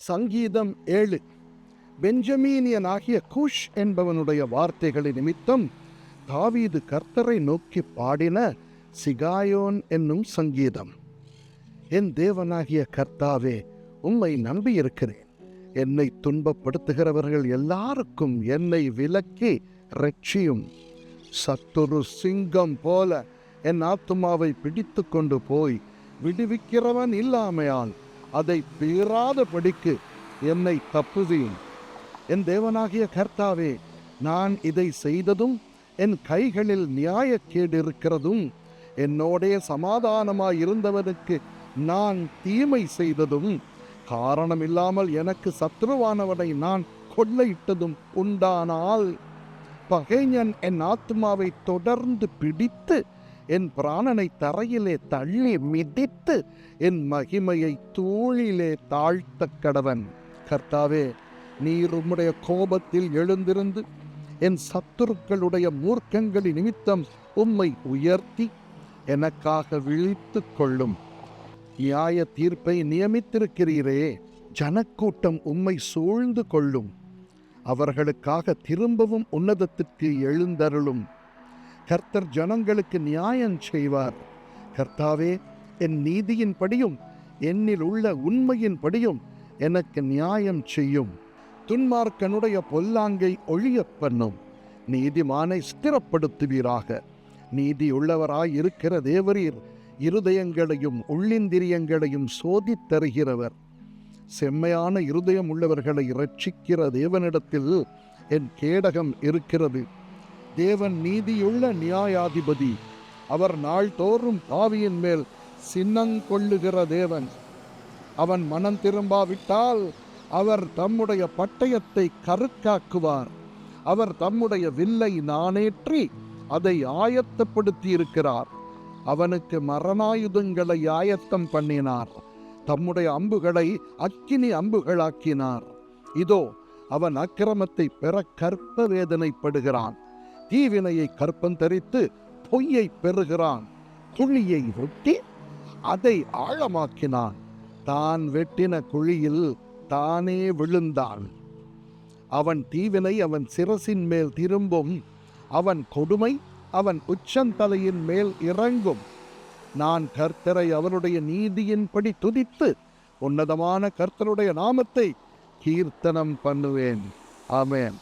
சங்கீதம் 7. பெஞ்சமீனியனாகிய கூஷ் என்பவனுடைய வார்த்தைகளின் நிமித்தம் தாவீது கர்த்தரை நோக்கி பாடின சிகாயோன் என்னும் சங்கீதம். என் தேவனாகிய கர்த்தாவே, உம்மை நம்பியிருக்கிறேன். என்னை துன்பப்படுத்துகிறவர்கள் எல்லாருக்கும் என்னை விலக்கி ரட்சியும். சத்துரு சிங்கம் போல என் ஆத்துமாவை பிடித்து கொண்டு போய் விடுவிக்கிறவன் இல்லாமையால் அதை பீறாதபடிக்கு என்னை தப்புவீன். என் தேவனாகிய கர்த்தாவே, நான் இதை செய்ததும் என் கைகளில் நியாயக்கேடு இருக்கிறதும், என்னோடே சமாதானமாயிருந்தவனுக்கு நான் தீமை செய்ததும், காரணமில்லாமல் எனக்கு சத்ருவானவனை நான் கொள்ளையிட்டதும் உண்டானால், பகைஞன் என் ஆத்மாவை தொடர்ந்து பிடித்து என் பிராணனை தரையிலே தள்ளி மிதித்து என் மகிமையை தூளிலே தாழ்த்த கடவன். கர்த்தாவே, நீர் உம்முடைய கோபத்தில் எழுந்திருந்து என் சத்துருக்களுடைய மூர்க்கங்களின் நிமித்தம் உம்மை உயர்த்தி எனக்காக விழித்து கொள்ளும். நியாய தீர்ப்பை நியமித்திருக்கிறீரே, ஜனக்கூட்டம் உம்மை சூழ்ந்து கொள்ளும். அவர்களுக்காக திரும்பவும் உன்னதத்திற்கு எழுந்தருளும். கர்த்தர் ஜனங்களுக்கு நியாயம் செய்வார். கர்த்தாவே, என் நீதியின்படியும் என்னில் உள்ள உண்மையின்படியும் எனக்கு நியாயம் செய்யும். துன்மார்க்கனுடைய பொல்லாங்கை ஒழிய பண்ணும். நீதிமானை ஸ்திரப்படுத்துவீராக. நீதியுள்ளவராய் இருக்கிற தேவரீர் இருதயங்களையும் உள்ளிந்திரியங்களையும் சோதித்தருகிறவர். செம்மையான இருதயம் உள்ளவர்களை இரட்சிக்கிற தேவனிடத்தில் என் கேடகம் இருக்கிறது. தேவன் நீதியுள்ள நியாயாதிபதி. அவர் நாள்தோறும் பாவியின் மேல் சின்னங்கொள்ளுகிற தேவன். அவன் மனம் திரும்பாவிட்டால் அவர் தம்முடைய பட்டயத்தை கருக்காக்குவார். அவர் தம்முடைய வில்லை நாணேற்றி அதை ஆயத்தப்படுத்தி இருக்கிறார். அவனுக்கு மரணாயுதங்களை ஆயத்தம் பண்ணினார். தம்முடைய அம்புகளை அக்கினி அம்புகளாக்கினார். இதோ, அவன் அக்கிரமத்தை பெற கற்ப வேதனைப்படுகிறான். தீவினையை கற்பந்தரித்து பொய்யை பெறுகிறான். குழியை வெட்டி அதை ஆழமாக்கினான். தான் வெட்டின குழியில் தானே விழுந்தான். அவன் தீவினை அவன் சிரசின் மேல் திரும்பும். அவன் கொடுமை அவன் உச்சந்தலையின் மேல் இறங்கும். நான் கர்த்தரை அவருடைய நீதியின்படி துதித்து உன்னதமான கர்த்தருடைய நாமத்தை கீர்த்தனம் பண்ணுவேன். ஆமென்.